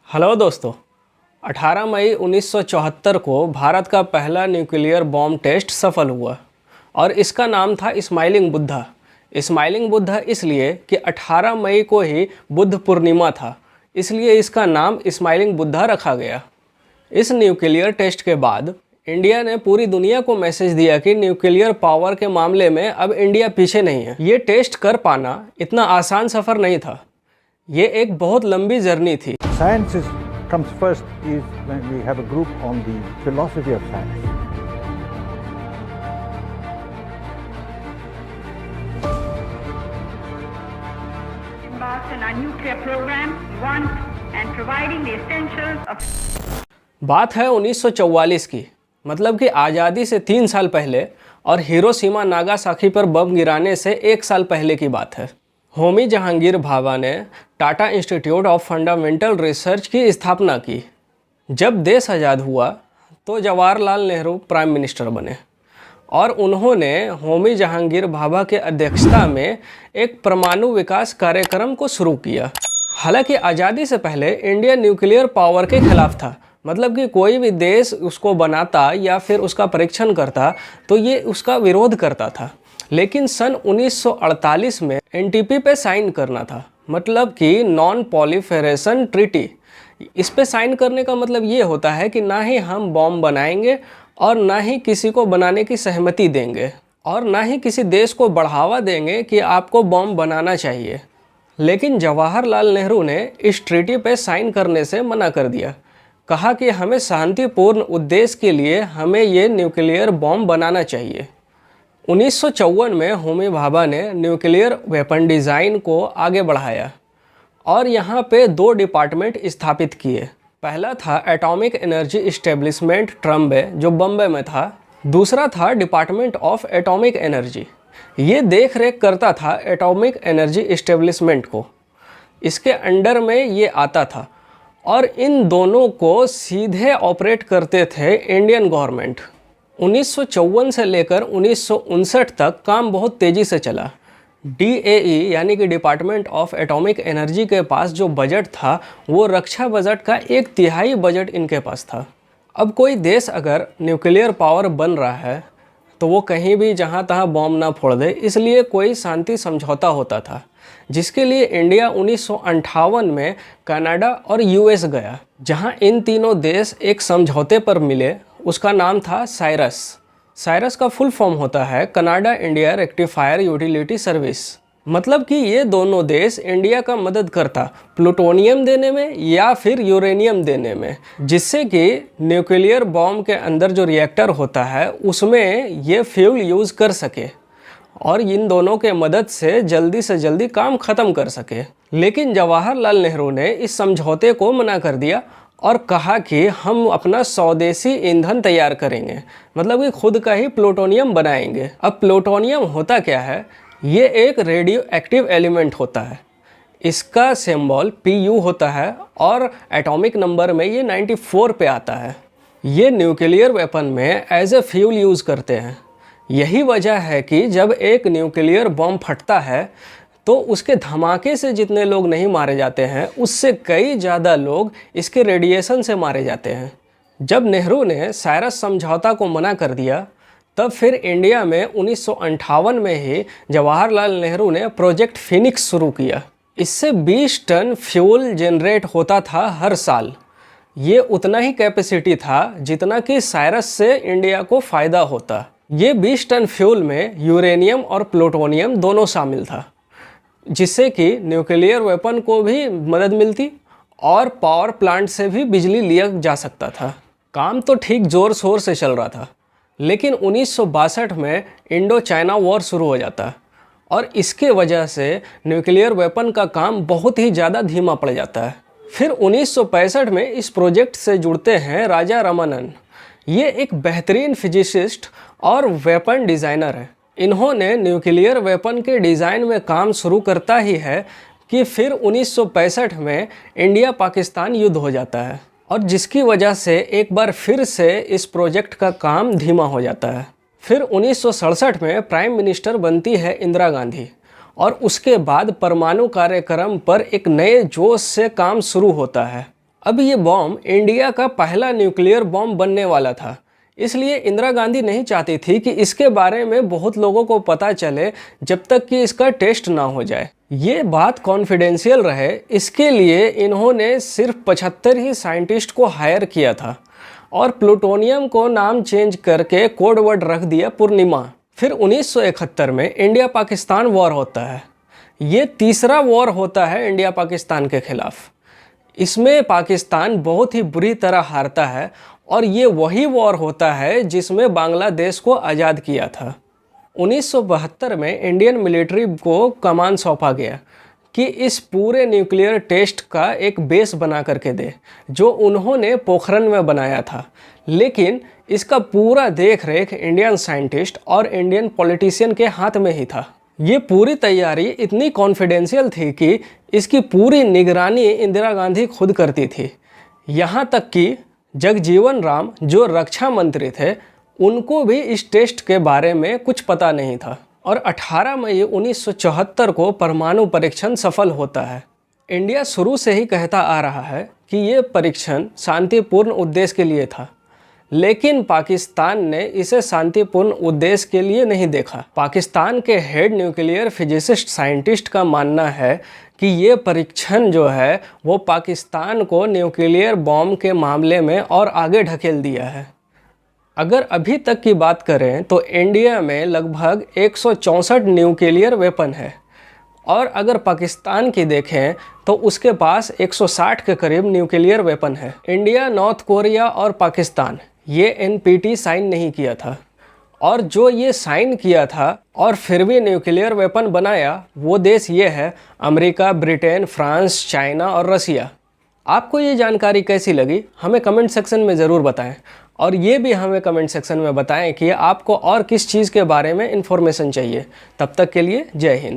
Hello दोस्तों। 18 मई 1974 को भारत का पहला न्यूक्लियर बॉम्ब टेस्ट सफल हुआ और इसका नाम था स्माइलिंग बुद्धा। स्माइलिंग बुद्धा इसलिए कि 18 मई को ही बुद्ध पूर्णिमा था, इसलिए इसका नाम स्माइलिंग बुद्धा रखा गया। इस न्यूक्लियर टेस्ट के बाद इंडिया ने पूरी दुनिया को मैसेज दिया कि न्यूक्लियर पावर के मामले में अब इंडिया पीछे नहीं है। ये टेस्ट कर पाना इतना आसान सफ़र नहीं था, ये एक बहुत लंबी जर्नी थी। Science comes first is when we have a group on the philosophy of science. Embarked on our nuclear program once and providing the essentials of. बात है 1944 की, मतलब कि आज़ादी से 3 साल पहले और हिरोशिमा नागासाकी पर बम गिराने से 1 साल पहले की बात है। होमी जहांगीर भाभा ने Tata institute of fundamental research की स्थापना की। जब देश आज़ाद हुआ तो जवाहरलाल नेहरू प्राइम मिनिस्टर बने और उन्होंने होमी जहांगीर भाभा के अध्यक्षता में एक परमाणु विकास कार्यक्रम को शुरू किया। हालांकि आज़ादी से पहले इंडिया न्यूक्लियर पावर के खिलाफ था, मतलब कि कोई भी देश उसको बनाता या फिर उसका परीक्षण करता तो ये उसका विरोध करता था। लेकिन सन 1948 में एनटीपी पे साइन करना था, मतलब कि नॉन पॉलीफेरेशन ट्रीटी। इस पे साइन करने का मतलब ये होता है कि ना ही हम बॉम्ब बनाएंगे और ना ही किसी को बनाने की सहमति देंगे और ना ही किसी देश को बढ़ावा देंगे कि आपको बॉम्ब बनाना चाहिए। लेकिन जवाहरलाल नेहरू ने इस ट्रीटी पे साइन करने से मना कर दिया, कहा कि हमें शांतिपूर्ण उद्देश्य के लिए हमें ये न्यूक्लियर बॉम्ब बनाना चाहिए। 1954 में होमी भाभा ने न्यूक्लियर वेपन डिज़ाइन को आगे बढ़ाया और यहाँ पे 2 डिपार्टमेंट स्थापित किए। पहला था एटॉमिक एनर्जी इस्टेब्लिशमेंट ट्रम्बे, जो बम्बे में था। दूसरा था डिपार्टमेंट ऑफ एटॉमिक एनर्जी, ये देख रेख करता था एटॉमिक एनर्जी इस्टेब्लिशमेंट को, इसके अंडर में ये आता था और इन दोनों को सीधे ऑपरेट करते थे इंडियन गवर्नमेंट। 1954 से लेकर 1959 तक काम बहुत तेज़ी से चला। DAE यानी कि डिपार्टमेंट ऑफ एटॉमिक एनर्जी के पास जो बजट था वो रक्षा बजट का 1/3 बजट इनके पास था। अब कोई देश अगर न्यूक्लियर पावर बन रहा है तो वो कहीं भी जहाँ तहाँ बॉम्ब ना फोड़ दे, इसलिए कोई शांति समझौता होता था, जिसके लिए इंडिया 1958 में कनाडा और US गया, जहाँ इन तीनों देश एक समझौते पर मिले। उसका नाम था साइरस। साइरस का फुल फॉर्म होता है Canada India rectifier utility service, मतलब कि ये दोनों देश इंडिया का मदद करता प्लूटोनियम देने में या फिर यूरेनियम देने में, जिससे कि न्यूक्लियर बॉम्ब के अंदर जो रिएक्टर होता है उसमें ये फ्यूल यूज़ कर सके और इन दोनों के मदद से जल्दी काम ख़त्म कर सके। लेकिन जवाहरलाल नेहरू ने इस समझौते को मना कर दिया और कहा कि हम अपना स्वदेशी ईंधन तैयार करेंगे, मतलब कि खुद का ही प्लूटोनियम बनाएंगे। अब प्लूटोनियम होता क्या है? ये एक रेडियो एक्टिव एलिमेंट होता है, इसका सिंबल Pu होता है और एटॉमिक नंबर में ये 94 पे आता है। ये न्यूक्लियर वेपन में एज ए फ्यूल यूज़ करते हैं। यही वजह है कि जब एक न्यूक्लियर बम फटता है तो उसके धमाके से जितने लोग नहीं मारे जाते हैं, उससे कई ज़्यादा लोग इसके रेडिएशन से मारे जाते हैं। जब नेहरू ने साइरस समझौता को मना कर दिया तब फिर इंडिया में 1958 में ही जवाहरलाल नेहरू ने प्रोजेक्ट फिनिक्स शुरू किया। इससे 20 टन फ्यूल जनरेट होता था हर साल। ये उतना ही कैपेसिटी था जितना कि साइरस से इंडिया को फ़ायदा होता। ये 20 टन फ्यूल में यूरेनियम और प्लूटोनियम दोनों शामिल था, जिससे कि न्यूक्लियर वेपन को भी मदद मिलती और पावर प्लांट से भी बिजली लिया जा सकता था। काम तो ठीक ज़ोर शोर से चल रहा था, लेकिन 1962 में इंडो चाइना वॉर शुरू हो जाता और इसके वजह से न्यूक्लियर वेपन का काम बहुत ही ज़्यादा धीमा पड़ जाता है। फिर 1965 में इस प्रोजेक्ट से जुड़ते हैं राजा रामानंद। ये एक बेहतरीन फिजिसिस्ट और वेपन डिज़ाइनर है। इन्होंने न्यूक्लियर वेपन के डिज़ाइन में काम शुरू करता ही है कि फिर 1965 में इंडिया पाकिस्तान युद्ध हो जाता है और जिसकी वजह से एक बार फिर से इस प्रोजेक्ट का काम धीमा हो जाता है। फिर 1967 में प्राइम मिनिस्टर बनती है इंदिरा गांधी और उसके बाद परमाणु कार्यक्रम पर एक नए जोश से काम शुरू होता है। अब ये बॉम्ब इंडिया का पहला न्यूक्लियर बॉम्ब बनने वाला था, इसलिए इंदिरा गांधी नहीं चाहती थी कि इसके बारे में बहुत लोगों को पता चले जब तक कि इसका टेस्ट ना हो जाए। ये बात कॉन्फिडेंशियल रहे, इसके लिए इन्होंने सिर्फ 75 ही साइंटिस्ट को हायर किया था और प्लूटोनियम को नाम चेंज करके कोड वर्ड रख दिया पूर्णिमा। फिर 1971 में इंडिया पाकिस्तान वॉर होता है। ये तीसरा वॉर होता है इंडिया पाकिस्तान के खिलाफ। इसमें पाकिस्तान बहुत ही बुरी तरह हारता है और ये वही वॉर होता है जिसमें बांग्लादेश को आज़ाद किया था। 1972 में इंडियन मिलिट्री को कमान सौंपा गया कि इस पूरे न्यूक्लियर टेस्ट का एक बेस बना करके दे, जो उन्होंने पोखरन में बनाया था। लेकिन इसका पूरा देख रेख इंडियन साइंटिस्ट और इंडियन पॉलिटिशियन के हाथ में ही था। ये पूरी तैयारी इतनी कॉन्फिडेंशियल थी कि इसकी पूरी निगरानी इंदिरा गांधी खुद करती थी। यहाँ तक कि जगजीवन राम जो रक्षा मंत्री थे, उनको भी इस टेस्ट के बारे में कुछ पता नहीं था। और 18 मई 1974 को परमाणु परीक्षण सफल होता है। इंडिया शुरू से ही कहता आ रहा है कि ये परीक्षण शांतिपूर्ण उद्देश्य के लिए था, लेकिन पाकिस्तान ने इसे शांतिपूर्ण उद्देश्य के लिए नहीं देखा। पाकिस्तान के हेड न्यूक्लियर फिजिसिस्ट साइंटिस्ट का मानना है कि ये परीक्षण जो है वो पाकिस्तान को न्यूक्लियर बॉम्ब के मामले में और आगे ढकेल दिया है। अगर अभी तक की बात करें तो इंडिया में लगभग 164 न्यूक्लियर वेपन है, और अगर पाकिस्तान की देखें तो उसके पास 160 के करीब न्यूक्लियर वेपन है। इंडिया, नॉर्थ कोरिया और पाकिस्तान ये NPT साइन नहीं किया था, और जो ये साइन किया था और फिर भी न्यूक्लियर वेपन बनाया वो देश ये है अमेरिका, ब्रिटेन, फ्रांस, चाइना और रसिया। आपको ये जानकारी कैसी लगी हमें कमेंट सेक्शन में ज़रूर बताएं, और ये भी हमें कमेंट सेक्शन में बताएं कि आपको और किस चीज़ के बारे में इन्फॉर्मेशन चाहिए। तब तक के लिए जय हिंद।